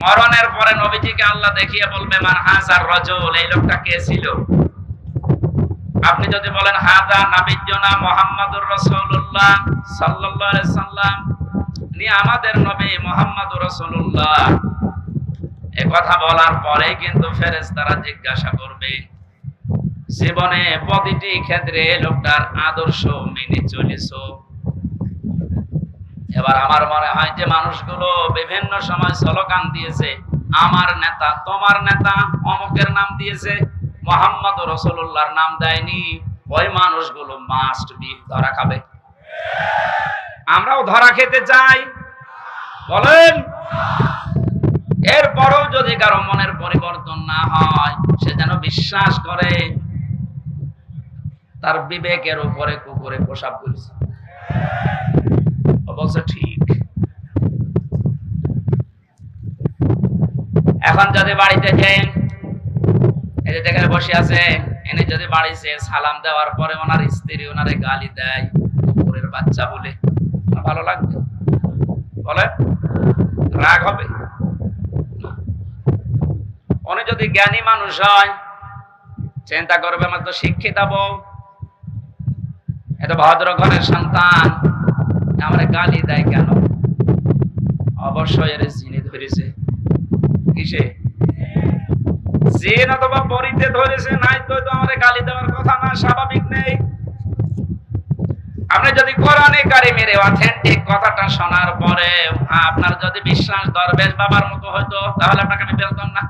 মরণের পরে নবীজিকে আল্লাহ দেখিয়ে বলবে মান হাযার রাজুল, এই লোকটা কে ছিল? আপনি যদি বলেন হাযা নাবিয়্যুনা মুহাম্মাদুর রাসূলুল্লাহ সাল্লাল্লাহু আলাইহি সাল্লাম, ইনি আমাদের নবী মুহাম্মাদুর রাসূলুল্লাহ, এই কথা বলার পরে কিন্তু ফেরেশতারা জিজ্ঞাসা করবে, জীবনে প্রতিটি ক্ষেত্রে লোকটার আদর্শ মেনে চলেছো? এবার আমার মনে হয় যে মানুষগুলো বিভিন্ন সময় স্লোগান দিয়েছে, আমার নেতা, তোমার নেতা, অমুকের নাম দিয়েছে, মুহাম্মদুর রাসূলুল্লাহর নাম দেয়নি, ওই মানুষগুলো মাস্ট বি ধরা খাবে। আমরাও ধরা খেতে চাই, বলেন? এরপরও যদি কারো মনের পরিবর্তন না হয়, সে যেন বিশ্বাস করে তার বিবেকের উপরে কুকুরে পেশাব করেছে। বলছে ঠিক। এখন যদি বাড়িতে যান, এই যে যেখানে বসে আছে, এনে যদি বাড়িতে সালাম দেওয়ার পরে ওনার স্ত্রী ওনারে গালি দেয় কুকুরের বাচ্চা বলে, ভালো লাগবে? বলে রাগ হবে? উনি যদি জ্ঞানী মানুষ হয়, চিন্তা করবে আমার তো শিক্ষিত বউ, এত ভদ্র ঘরের সন্তান, আমার গালি দেয় কেন? অবশ্যই এর জিনে ধরেছে। কিসে? জিন অথবা পরিতে ধরেছে, নাই তো আমার গালি দেওয়ার কথা না, স্বাভাবিক নেই। আপনি যদি কোরআনে কারিমের অথেন্টিক কথাটা শোনার পরে আপনার যদি বিশ্বাস দরবেশ বাবার মতো হয়তো, তাহলে আপনাকে আমি বলতাম না।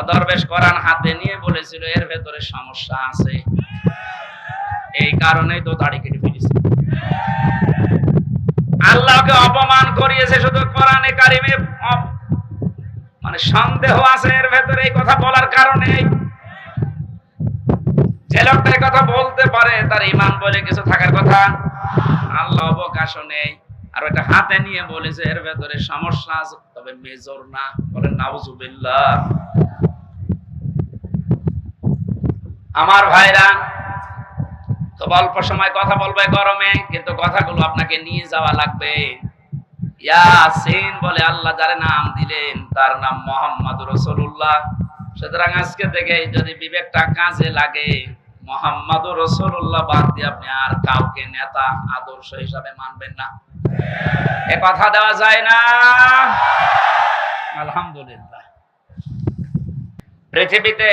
দরবেশ কোরআন হাতে নিয়ে বলেছিল এর ভেতরে সমস্যা আছে, এই কারণেই তো দাড়ি কেটে ফেলেছে। আল্লাহকে অপমান করিয়েছে শুধু কোরআনে কারিমে, মানে সন্দেহ আছে এর ভেতরে এই কথা বলার কারণে। যে লোকটা এই কথা বলতে পারে তার ঈমান বলে কিছু থাকার কথা, আল্লাহ অবকাশ নেই। আর ওটা হাতে নিয়ে বলেছে এর ভেতরে সমস্যা আছে, তবে মেজর না। বলেন নাউজুবিল্লাহ। আমার ভাইরা, তো অল্প সময় কথা বলবে গরমে, কিন্তু কথাগুলো আপনাকে নিয়ে যাওয়া লাগবে। ইয়াসিন বলে আল্লাহ যার নাম দিলেন তার নাম মুহাম্মদুর রাসূলুল্লাহ। সুতরাং আজকে থেকে যদি বিবেকটা কাজে লাগে, মুহাম্মদুর রাসূলুল্লাহ বাদ দিয়ে আপনি আর কাউকে নেতা আদর্শ হিসাবে মানবেন না। এ কথা দেওয়া যায় না। আলহামদুলিল্লাহ। পৃথিবীতে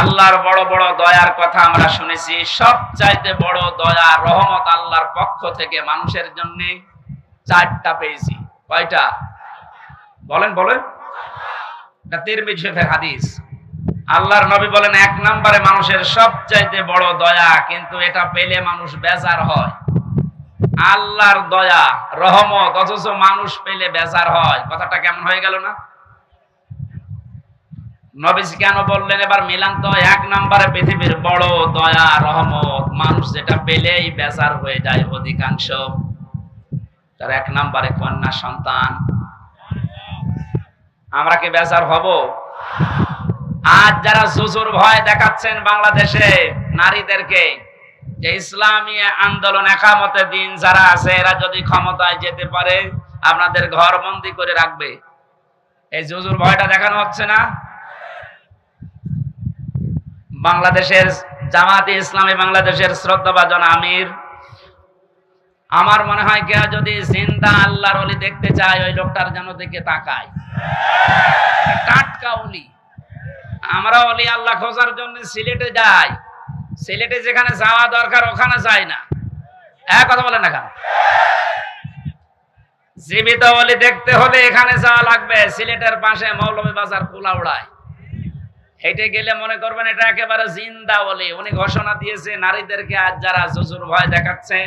আল্লাহর বড় বড় দয়ার কথা আমরা শুনেছি। সবচাইতে বড় দয়া রহমত আল্লাহর পক্ষ থেকে মানুষের জন্য চারটা পেয়েছি। কয়টা? বলেন বলেন। এটা তিরমিজি শরীফের হাদিস। আল্লাহর নবী বলেন, এক নম্বরে মানুষের সবচাইতে বড় দয়া, কিন্তু এটা পেলে মানুষ বেজার হয়। আল্লাহর দয়া রহমত, অথচ মানুষ পেলে বেজার হয়। কথাটা কেমন হয়ে গেল না? নবীজি কেন বললেন? এবার মিলান তো। এক নম্বরে পৃথিবীর বড় দয়া রহমত, মানুষ যেটা পেলেই বেজার হয়ে যায় অধিকাংশ। তার এক নম্বরে কন্যা সন্তান। আমরা কি বেজার হব? আজ যারা জুজুর ভয় দেখাচ্ছেন বাংলাদেশে নারীদেরকে, যে ইসলামী আন্দোলন একামতে দিন যারা আছে, এরা যদি ক্ষমতায় যেতে পারে আপনাদের ঘর বন্দি করে রাখবে, এই জুজুর ভয়টা দেখানো হচ্ছে না? বাংলাদেশের জামাতে ইসলামী বাংলাদেশের শ্রদ্ধাভাজন আমির, আমার মনে হয় কেউ যদি জিন্দা আল্লাহর ওলি দেখতে চায়, ওই লোকটার যেন দিকে তাকায়। টাটকা ওলি। আমরা ওলি আল্লাহ খোঁজার জন্য সিলেটে যাই, সিলেটে যেখানে যাওয়া দরকার ওখানে যাই না। কথা বলেন না কেন? জীবিত ওলি দেখতে হলে এখানে যাওয়া লাগবে, সিলেটের পাশে মৌলভীবাজার কুলাউড়ায়। হেঁটে গেলে মনে করবেন এটা একেবারে জিন্দা ওলি। উনি ঘোষণা দিয়েছে নারীদেরকে আজ যারা জুজুর ভয় দেখাচ্ছে,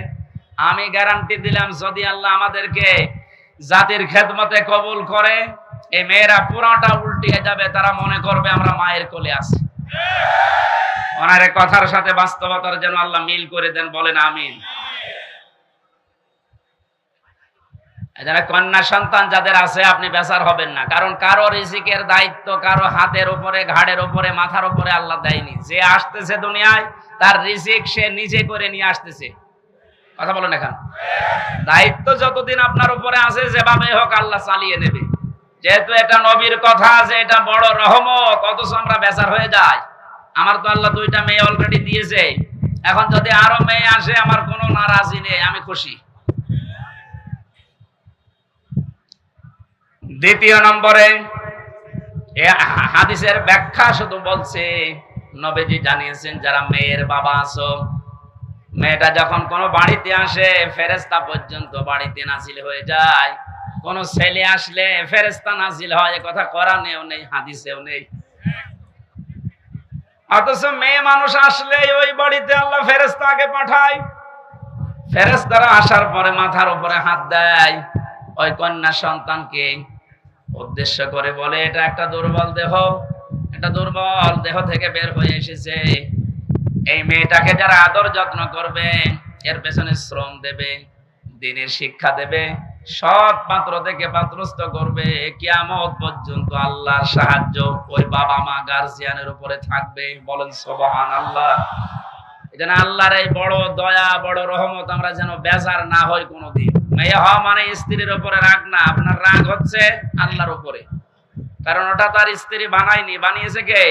আমি গ্যারান্টি দিলাম যদি আল্লাহ আমাদেরকে জাতির খেদমতে কবুল করে, এই মেয়েরা পুরাটা উল্টিয়ে যাবে। তারা মনে করবে আমরা মায়ের কোলে আছি। ওনার কথার সাথে বাস্তবতার যেন আল্লাহ মিল করে দেন। বলেন আমিন। যারা কন্যা সন্তান যাদের আছে, আপনি বেজার হবেন না। কারণ কারো রিজিকের দায়িত্ব কারো হাতের উপরে, ঘাড়ের উপরে, মাথার উপরে আল্লাহ দেয়নি। যে আসতেছে দুনিয়ায় তার রিজিক সে নিজে করে নিয়ে আসতেছে। কথা বলেন এখন। দায়িত্ব যতদিন আপনার উপরে আছে, যেভাবে হোক আল্লাহ চালিয়ে নেবে। যেহেতু এটা নবীর কথা আছে, এটা বড় রহমত, অথচ আমরা বেজার হয়ে যাই। আমার তো আল্লাহ 2টা মেয়ে অলরেডি দিয়েছে, এখন যদি আরো মেয়ে আসে আমার কোনো নারাজি নেই, আমি খুশি। দ্বিতীয় নম্বরে হাদিসের ব্যাখ্যা শুধু বলছে, নবীজি জানিয়েছেন যারা মেয়ের বাবা আছো, মেয়েটা যখন কোনো বাড়িতে আসে ফেরেশতা পর্যন্ত বাড়িতে নাজিল হয়ে যায়, কোন ছেলে আসলে ফেরেশতা নাজিল হয়, এ কথা কোরআনেও নেই, হাদিসেও নেই। অথচ মেয়ে মানুষ আসলে ওই বাড়িতে আল্লাহ ফেরেশতা আগে পাঠায়, ফেরেশতারা আসার পরে মাথার উপরে হাত দেয়, ওই কন্যা সন্তানকে উদ্দেশ্য করে বলে এটা একটা দুর্বল দেহ, এটা দুর্বল দেহ থেকে বের হয়ে এসেছে, এই মেয়েটাকে যারা আদর যত্ন করবে, এর পেছনে শ্রম দেবে, দ্বীনের শিক্ষা দেবে, সৎ পাত্র থেকে পাত্রস্থ করবে, কিয়ামত পর্যন্ত আল্লাহর সাহায্য ওই বাবা মা গার্জিয়ানের উপরে থাকবে। বলেন সুবহানাল্লাহ। এজন্য আল্লাহর এই বড় দয়া, বড় রহমত আমরা যেন বেজার না হই কোনোদিন। মেয়ে হওয়া মানে স্ত্রীর উপরে রাগ না, আপনার রাগ হচ্ছে আল্লাহর উপরে, কারণ ওটা তার স্ত্রী বানায়নি, বানিয়েছে কে?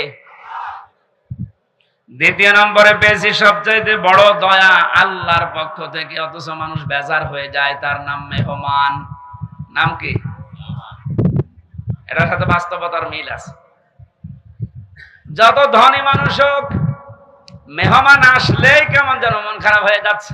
দ্বিতীয় নম্বরে পেয়েছি সবচাইতে বড় দয়া আল্লাহর পক্ষ থেকে, অথচ মানুষ বেজার হয়ে যায়, তার নাম মেহমান। নাম কি? এটার সাথে বাস্তবতার মিল আছে। যত ধনী মানুষ হোক, মেহমান আসলেই কেমন যেন মন খারাপ হয়ে যাচ্ছে।